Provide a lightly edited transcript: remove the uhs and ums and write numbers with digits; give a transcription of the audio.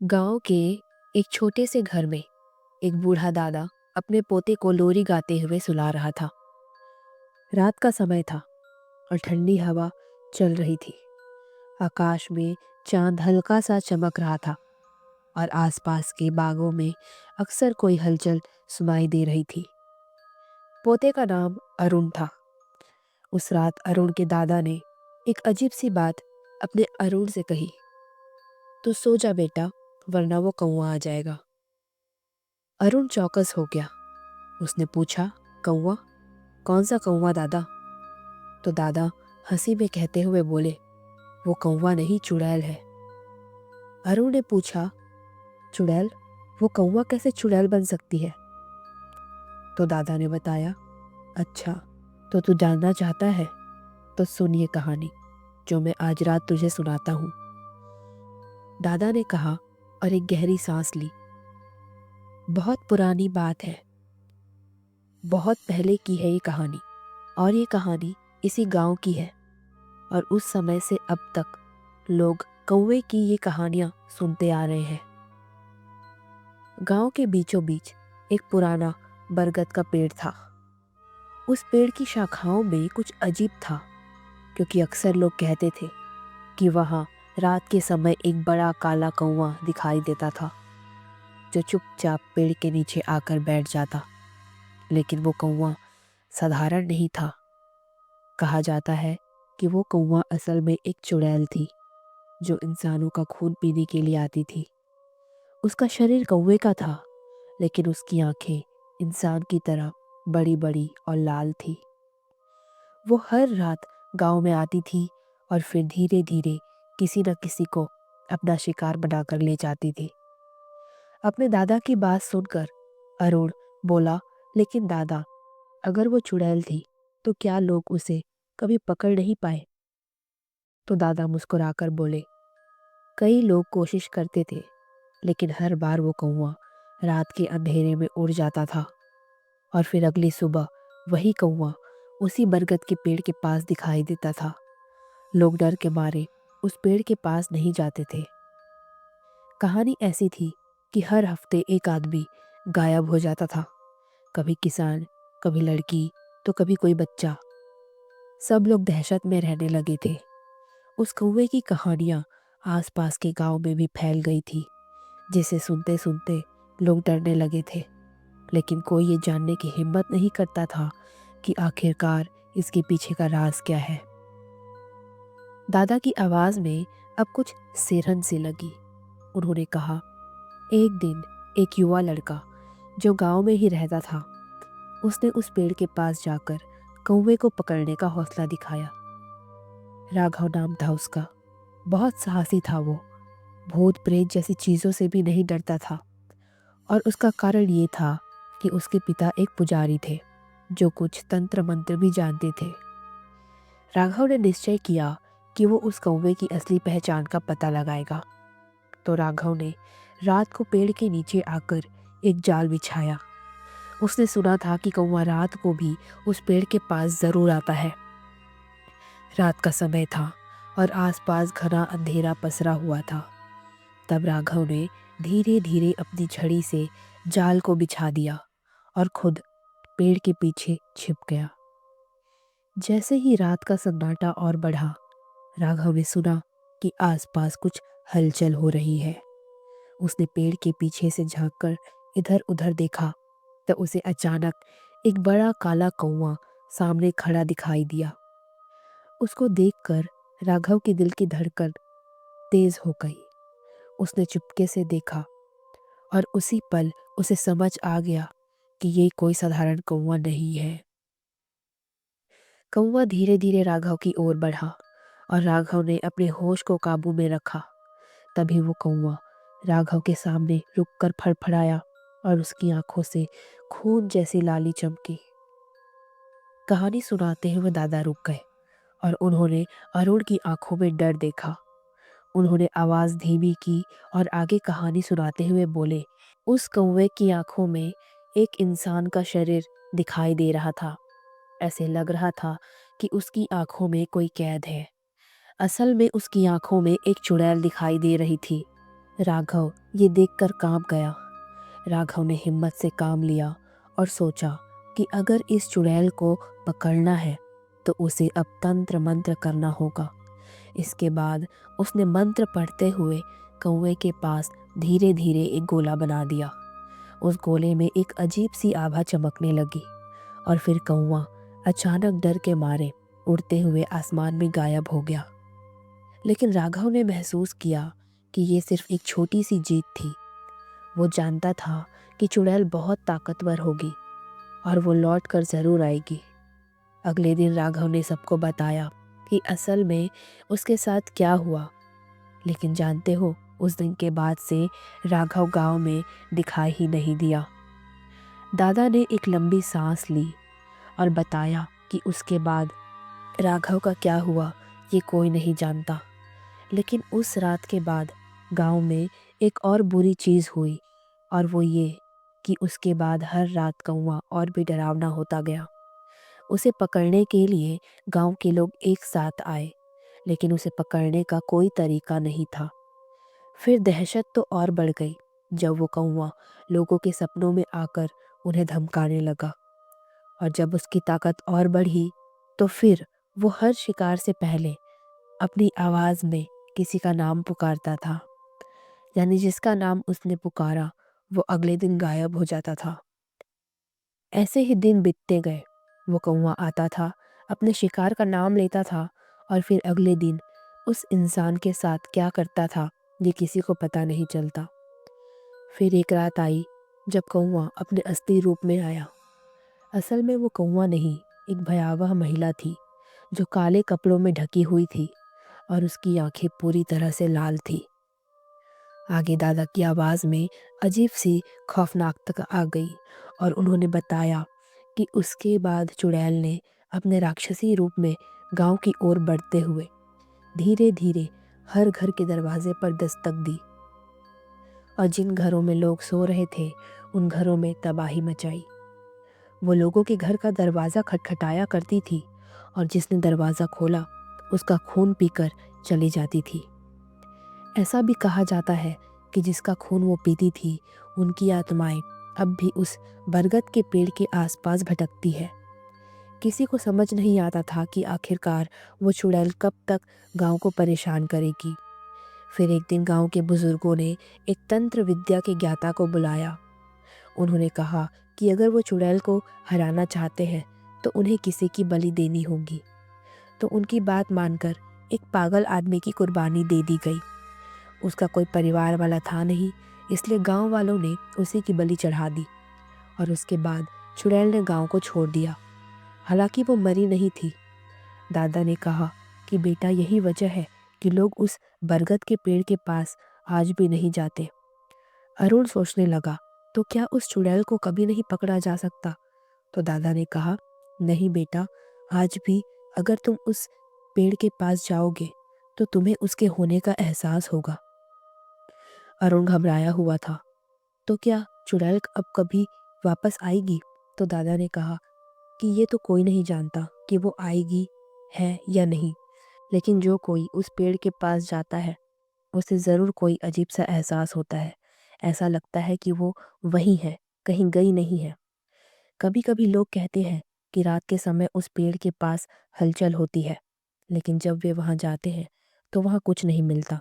गांव के एक छोटे से घर में एक बूढ़ा दादा अपने पोते को लोरी गाते हुए सुला रहा था। रात का समय था और ठंडी हवा चल रही थी। आकाश में चांद हल्का सा चमक रहा था और आसपास के बागों में अक्सर कोई हलचल सुनाई दे रही थी। पोते का नाम अरुण था। उस रात अरुण के दादा ने एक अजीब सी बात अपने अरुण से कही, तो सो जा बेटा, वरना वो कौवा आ जाएगा। अरुण चौकस हो गया। उसने पूछा, कौवा? कौन सा कौवा दादा? तो दादा हंसी में कहते हुए बोले, वो कौवा नहीं, चुड़ैल है। अरुण ने पूछा, चुड़ैल? वो कौवा कैसे चुड़ैल बन सकती है? तो दादा ने बताया, अच्छा, तो तू जानना चाहता है? तो सुन ये कहानी जो मैं आज रात तुझे सुनाता हूँ। दादा ने कहा और एक गहरी सांस ली। बहुत पुरानी बात है, बहुत पहले की है ये कहानी, और ये कहानी इसी गांव की है। और उस समय से अब तक लोग कौवे की ये कहानियां सुनते आ रहे हैं। गांव के बीचों बीच एक पुराना बरगद का पेड़ था। उस पेड़ की शाखाओं में कुछ अजीब था, क्योंकि अक्सर लोग कहते थे कि वहां रात के समय एक बड़ा काला कौवा दिखाई देता था, जो चुपचाप पेड़ के नीचे आकर बैठ जाता। लेकिन वो कौवा साधारण नहीं था। कहा जाता है कि वो कौवा असल में एक चुड़ैल थी, जो इंसानों का खून पीने के लिए आती थी। उसका शरीर कौवे का था, लेकिन उसकी आंखें इंसान की तरह बड़ी बड़ी और लाल थी। वो हर रात गांव में आती थी और फिर धीरे धीरे किसी न किसी को अपना शिकार बनाकर ले जाती थी। अपने दादा की बात सुनकर अरुण बोला, लेकिन दादा, अगर वो चुड़ैल थी तो क्या लोग उसे कभी पकड़ नहीं पाए? तो दादा मुस्कुराकर बोले, कई लोग कोशिश करते थे, लेकिन हर बार वो कौवा रात के अंधेरे में उड़ जाता था। और फिर अगली सुबह वही कौवा उसी बरगद के पेड़ के पास दिखाई देता था। लोग डर के मारे उस पेड़ के पास नहीं जाते थे। कहानी ऐसी थी कि हर हफ्ते एक आदमी गायब हो जाता था। कभी किसान, कभी लड़की, तो कभी कोई बच्चा। सब लोग दहशत में रहने लगे थे। उस कौवे की कहानियां आसपास के गांव में भी फैल गई थी, जिसे सुनते सुनते लोग डरने लगे थे। लेकिन कोई ये जानने की हिम्मत नहीं करता था कि आखिरकार इसके पीछे का राज क्या है। दादा की आवाज में अब कुछ सिरहन सी लगी। उन्होंने कहा, एक दिन एक युवा लड़का जो गांव में ही रहता था, उसने उस पेड़ के पास जाकर कौवे को पकड़ने का हौसला दिखाया। राघव नाम था उसका। बहुत साहसी था वो। भूत प्रेत जैसी चीजों से भी नहीं डरता था। और उसका कारण ये था कि उसके पिता एक पुजारी थे, जो कुछ तंत्र मंत्र भी जानते थे। राघव ने निश्चय किया कि वो उस कौवे की असली पहचान का पता लगाएगा। तो राघव ने रात को पेड़ के नीचे आकर एक जाल बिछाया। उसने सुना था कि कौवा रात को भी उस पेड़ के पास जरूर आता है। रात का समय था और आसपास घना अंधेरा पसरा हुआ था। तब राघव ने धीरे धीरे अपनी छड़ी से जाल को बिछा दिया और खुद पेड़ के पीछे छिप गया। जैसे ही रात का सन्नाटा और बढ़ा, राघव ने सुना कि आसपास कुछ हलचल हो रही है। उसने पेड़ के पीछे से झांककर इधर उधर देखा, तो उसे अचानक एक बड़ा काला कौवा सामने खड़ा दिखाई दिया। उसको देखकर राघव के दिल की धड़कन तेज हो गई। उसने चुपके से देखा और उसी पल उसे समझ आ गया कि ये कोई साधारण कौवा नहीं है। कौवा धीरे धीरे राघव की ओर बढ़ा और राघव ने अपने होश को काबू में रखा। तभी वो कौवा राघव के सामने रुककर फड़फड़ाया और उसकी आंखों से खून जैसी लाली चमकी। कहानी सुनाते हुए दादा रुक गए और उन्होंने अरुण की आंखों में डर देखा। उन्होंने आवाज धीमी की और आगे कहानी सुनाते हुए बोले, उस कौवे की आंखों में एक इंसान का शरीर दिखाई दे रहा था। ऐसे लग रहा था कि उसकी आंखों में कोई कैद है। असल में उसकी आंखों में एक चुड़ैल दिखाई दे रही थी। राघव ये देखकर कांप गया। राघव ने हिम्मत से काम लिया और सोचा कि अगर इस चुड़ैल को पकड़ना है तो उसे अब तंत्र मंत्र करना होगा। इसके बाद उसने मंत्र पढ़ते हुए कौवे के पास धीरे धीरे एक गोला बना दिया। उस गोले में एक अजीब सी आभा चमकने लगी और फिर कौवा अचानक डर के मारे उड़ते हुए आसमान में गायब हो गया। लेकिन राघव ने महसूस किया कि ये सिर्फ एक छोटी सी जीत थी। वो जानता था कि चुड़ैल बहुत ताकतवर होगी और वो लौट कर ज़रूर आएगी। अगले दिन राघव ने सबको बताया कि असल में उसके साथ क्या हुआ। लेकिन जानते हो, उस दिन के बाद से राघव गांव में दिखाई ही नहीं दिया। दादा ने एक लंबी सांस ली और बताया कि उसके बाद राघव का क्या हुआ ये कोई नहीं जानता। लेकिन उस रात के बाद गांव में एक और बुरी चीज़ हुई, और वो ये कि उसके बाद हर रात कौवा और भी डरावना होता गया। उसे पकड़ने के लिए गांव के लोग एक साथ आए, लेकिन उसे पकड़ने का कोई तरीका नहीं था। फिर दहशत तो और बढ़ गई जब वो कौवा लोगों के सपनों में आकर उन्हें धमकाने लगा। और जब उसकी ताकत और बढ़ी तो फिर वो हर शिकार से पहले अपनी आवाज़ में किसी का नाम पुकारता था। यानी जिसका नाम उसने पुकारा वो अगले दिन गायब हो जाता था। ऐसे ही दिन बीतते गए। वो कौवा आता था, अपने शिकार का नाम लेता था और फिर अगले दिन उस इंसान के साथ क्या करता था ये किसी को पता नहीं चलता। फिर एक रात आई जब कौवा अपने असली रूप में आया। असल में वो कौवा नहीं, एक भयावह महिला थी जो काले कपड़ों में ढकी हुई थी और उसकी आंखें पूरी तरह से लाल थी। आगे दादा की आवाज़ में अजीब सी खौफनाकता आ गई और उन्होंने बताया कि उसके बाद चुड़ैल ने अपने राक्षसी रूप में गांव की ओर बढ़ते हुए धीरे धीरे हर घर के दरवाजे पर दस्तक दी, और जिन घरों में लोग सो रहे थे उन घरों में तबाही मचाई। वो लोगों के घर का दरवाज़ा खटखटाया करती थी और जिसने दरवाज़ा खोला उसका खून पीकर चली जाती थी। ऐसा भी कहा जाता है कि जिसका खून वो पीती थी उनकी आत्माएं अब भी उस बरगद के पेड़ के आसपास भटकती है। किसी को समझ नहीं आता था कि आखिरकार वो चुड़ैल कब तक गांव को परेशान करेगी। फिर एक दिन गांव के बुजुर्गों ने एक तंत्र विद्या के ज्ञाता को बुलाया। उन्होंने कहा कि अगर वो चुड़ैल को हराना चाहते हैं तो उन्हें किसी की बलि देनी होगी। तो उनकी बात मानकर एक पागल आदमी की कुर्बानी दे दी गई। उसका कोई परिवार वाला था नहीं, इसलिए गांव वालों ने उसी की बलि चढ़ा दी और उसके बाद चुड़ैल ने गांव को छोड़ दिया। हालांकि वो मरी नहीं थी। दादा ने कहा कि बेटा, यही वजह है कि लोग उस बरगद के पेड़ के पास आज भी नहीं जाते। अरुण सोचने लगा, तो क्या उस चुड़ैल को कभी नहीं पकड़ा जा सकता? तो दादा ने कहा, नहीं बेटा, आज भी अगर तुम उस पेड़ के पास जाओगे तो तुम्हें उसके होने का एहसास होगा। अरुण घबराया हुआ था, तो क्या चुड़ैल अब कभी वापस आएगी? तो दादा ने कहा कि ये तो कोई नहीं जानता कि वो आएगी है या नहीं, लेकिन जो कोई उस पेड़ के पास जाता है उसे ज़रूर कोई अजीब सा एहसास होता है। ऐसा लगता है कि वो वहीं है, कहीं गई नहीं है। कभी कभी लोग कहते हैं कि रात के समय उस पेड़ के पास हलचल होती है, लेकिन जब वे वहाँ जाते हैं तो वहाँ कुछ नहीं मिलता।